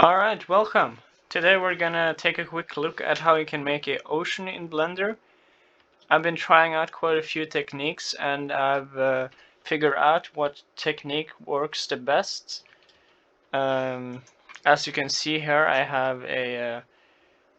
Alright, welcome. Today we're gonna take a quick look at how you can make an ocean in Blender. I've been trying out quite a few techniques and I've figured out what technique works the best. As you can see here, I have a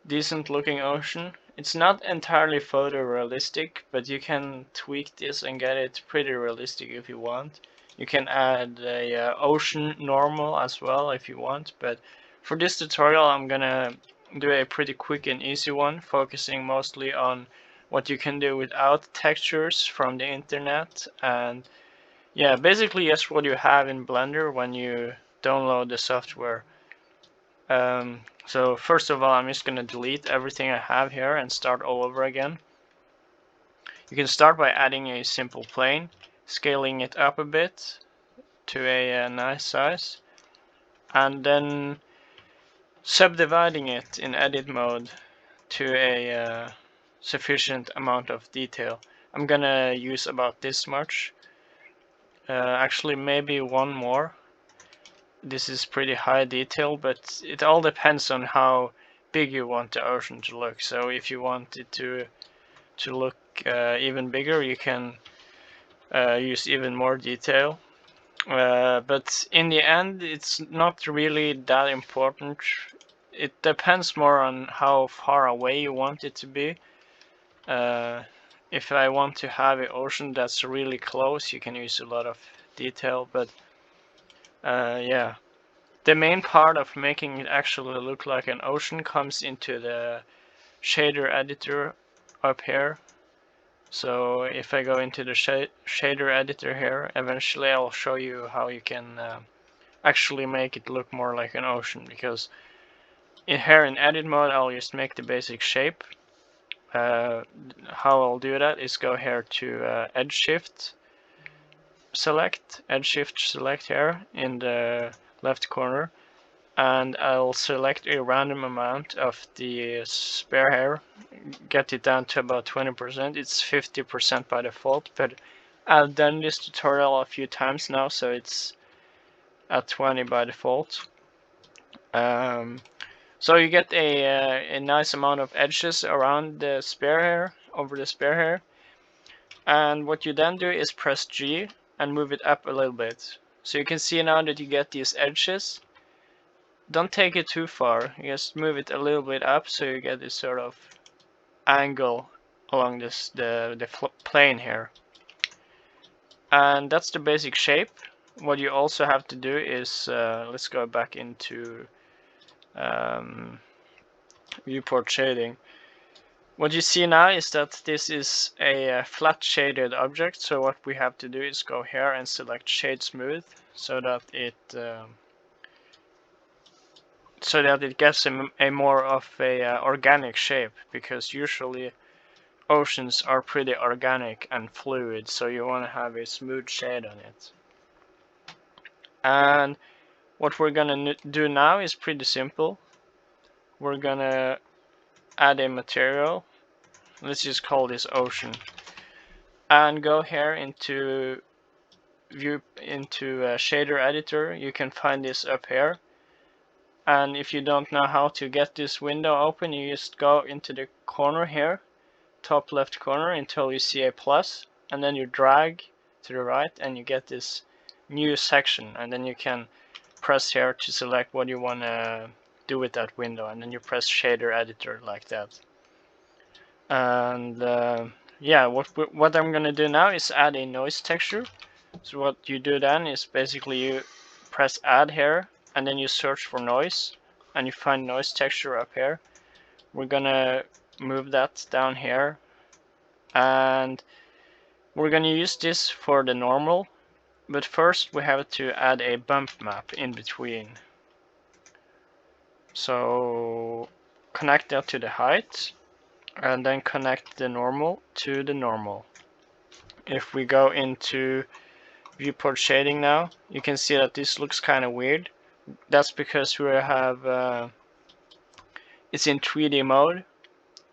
decent looking ocean. It's not entirely photorealistic, but you can tweak this and get it pretty realistic if you want. You can add a ocean normal as well if you want, but for this tutorial I'm gonna do a pretty quick and easy one, focusing mostly on what you can do without textures from the internet, and yeah, basically just what you have in Blender when you download the software. So first of all, I'm just going to delete everything I have here and start all over again. You can start by adding a simple plane, scaling it up a bit to a nice size, and then subdividing it in edit mode to a sufficient amount of detail. I'm gonna use about this much. Actually, maybe one more. This is pretty high detail, but it all depends on how big you want the ocean to look. So if you want it to look even bigger, you can use even more detail. But in the end, it's not really that important. It depends more on how far away you want it to be. If I want to have an ocean that's really close, you can use a lot of detail, but yeah. The main part of making it actually look like an ocean comes into the shader editor up here. So if I go into the shader editor here, eventually I'll show you how you can actually make it look more like an ocean, because here in edit mode I'll just make the basic shape. How I'll do that is go here to edge shift select here in the left corner, and I'll select a random amount of the spare hair, get it down to about 20%. It's 50% by default, but I've done this tutorial a few times now, so it's at 20 by default. So you get a nice amount of edges around the spare hair, over the spare hair, and what you then do is press G and move it up a little bit. So you can see now that you get these edges. Don't take it too far, just move it a little bit up so you get this sort of angle along the plane here. And that's the basic shape. What you also have to do is, let's go back into viewport shading. What you see now is that this is a flat shaded object, so what we have to do is go here and select shade smooth so that it gets a more of a organic shape, because usually oceans are pretty organic and fluid, so you want to have a smooth shade on it. And what we're gonna do now is pretty simple. We're gonna add a material. Let's just call this ocean, and go here into shader editor. You can find this up here, and if you don't know how to get this window open, you just go into the corner here, top left corner, until you see a plus, and then you drag to the right and you get this new section, and then you can press here to select what you want to do with that window, and then you press shader editor like that. And yeah, what I'm gonna do now is add a noise texture. So what you do then is basically you press add here, and then you search for noise, and you find noise texture up here. We're gonna move that down here, and we're gonna use this for the normal, but first we have to add a bump map in between. So connect that to the height, and then connect the normal to the normal. If we go into viewport shading now, you can see that this looks kind of weird. That's because we have it's in 3D mode,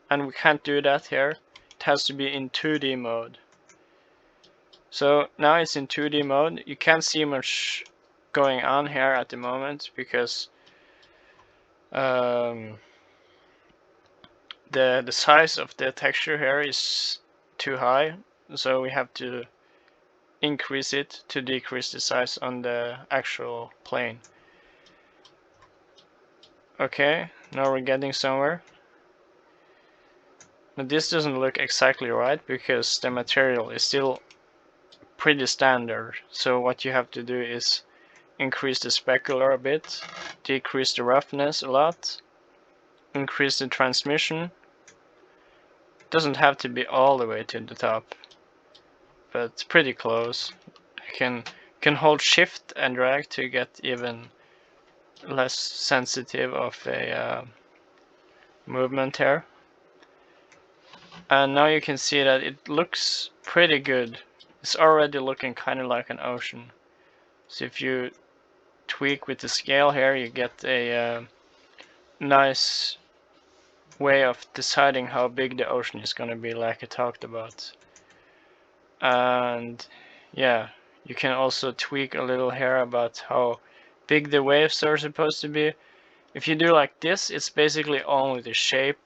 and we can't do that here. It has to be in 2D mode. So now it's in 2D mode. You can't see much going on here at the moment because the size of the texture here is too high, so we have to increase it to decrease the size on the actual plane. Okay, now we're getting somewhere. Now this doesn't look exactly right because the material is still pretty standard. So what you have to do is increase the specular a bit, decrease the roughness a lot, increase the transmission. Doesn't have to be all the way to the top, but it's pretty close. You can hold shift and drag to get even less sensitive of a movement here. And now you can see that it looks pretty good. It's already looking kind of like an ocean. So if you tweak with the scale here, you get a nice way of deciding how big the ocean is going to be, like I talked about. And yeah, you can also tweak a little here about how big the waves are supposed to be. If you do like this, it's basically only the shape,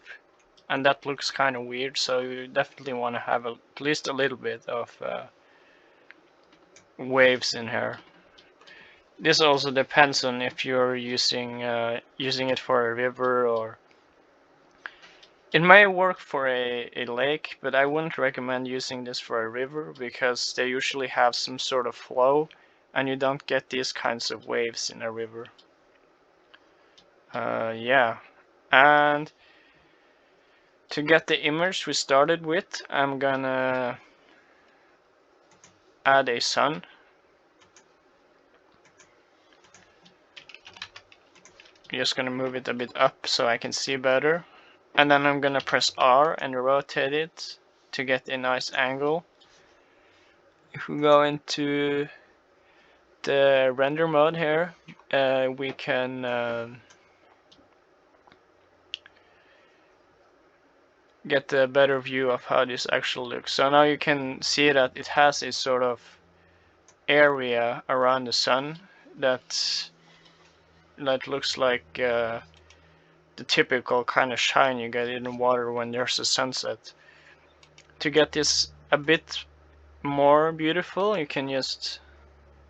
and that looks kind of weird, so you definitely want to have at least a little bit of waves in here. This also depends on if you're using it for a river, or it may work for a lake, but I wouldn't recommend using this for a river because they usually have some sort of flow and you don't get these kinds of waves in a river. Yeah, and to get the image we started with, I'm gonna add a sun. I'm just gonna move it a bit up so I can see better. And then I'm gonna press R and rotate it to get a nice angle. If we go into the render mode here, we can get a better view of how this actually looks. So now you can see that it has a sort of area around the sun that looks like the typical kind of shine you get in the water when there's a sunset. To get this a bit more beautiful, you can just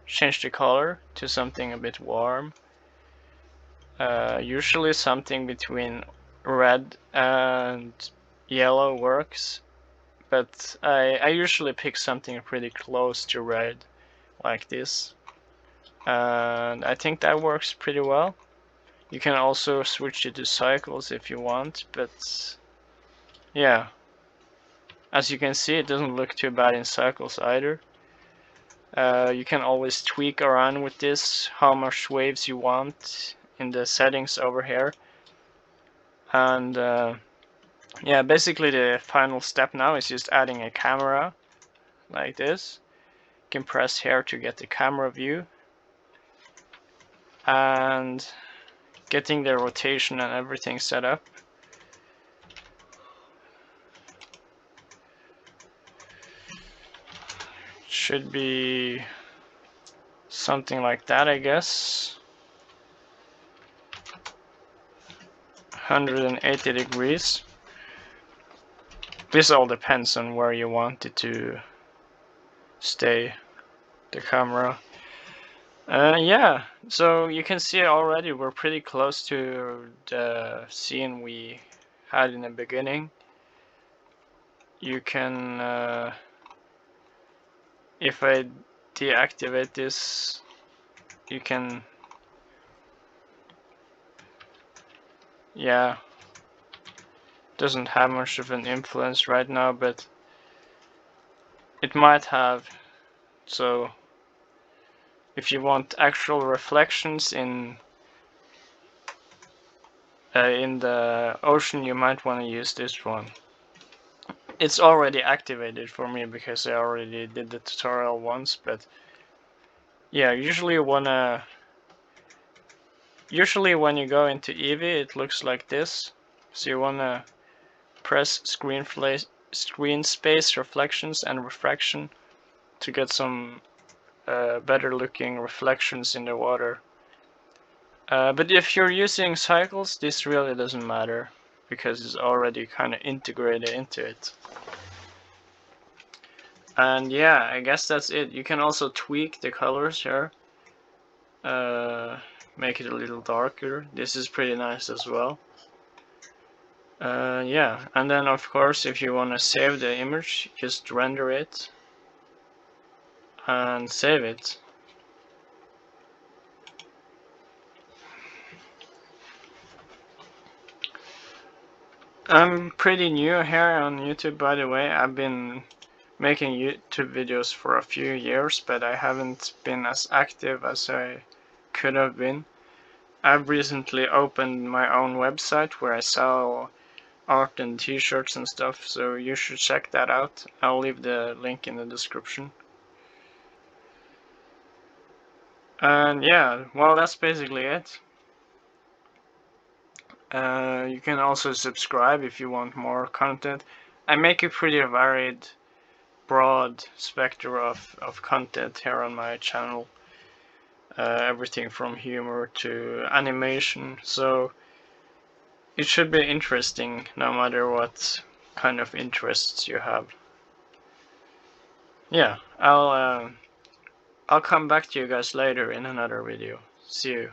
change the color to something a bit warm. Usually something between red and yellow works, but I usually pick something pretty close to red, like this. And I think that works pretty well. You can also switch it to cycles if you want, but yeah. As you can see, it doesn't look too bad in cycles either. You can always tweak around with this, how much waves you want in the settings over here. And yeah, basically the final step now is just adding a camera like this. You can press here to get the camera view. And getting the rotation and everything set up. Should be something like that, I guess. 180 degrees. This all depends on where you want it to stay, the camera. Yeah, so you can see already we're pretty close to the scene we had in the beginning. You can, if I deactivate this, you can, yeah, doesn't have much of an influence right now, but it might have. So if you want actual reflections in the ocean, you might want to use this one. It's already activated for me because I already did the tutorial once, but yeah, usually when you go into Eevee, it looks like this. So you wanna press screen space, reflections, and refraction to get some better looking reflections in the water. But if you're using cycles, this really doesn't matter because it's already kind of integrated into it. And yeah, I guess that's it. You can also tweak the colors here. Make it a little darker. This is pretty nice as well. Yeah, and then of course if you want to save the image, just render it and save it. I'm pretty new here on YouTube, by the way. I've been making YouTube videos for a few years, but I haven't been as active as I could have been. I've recently opened my own website where I sell art and t-shirts and stuff, so you should check that out. I'll leave the link in the description. And yeah, well, that's basically it. You can also subscribe if you want more content. I make a pretty varied, broad spectrum of content here on my channel. Everything from humor to animation, so it should be interesting no matter what kind of interests you have. Yeah, I'll come back to you guys later in another video. See you.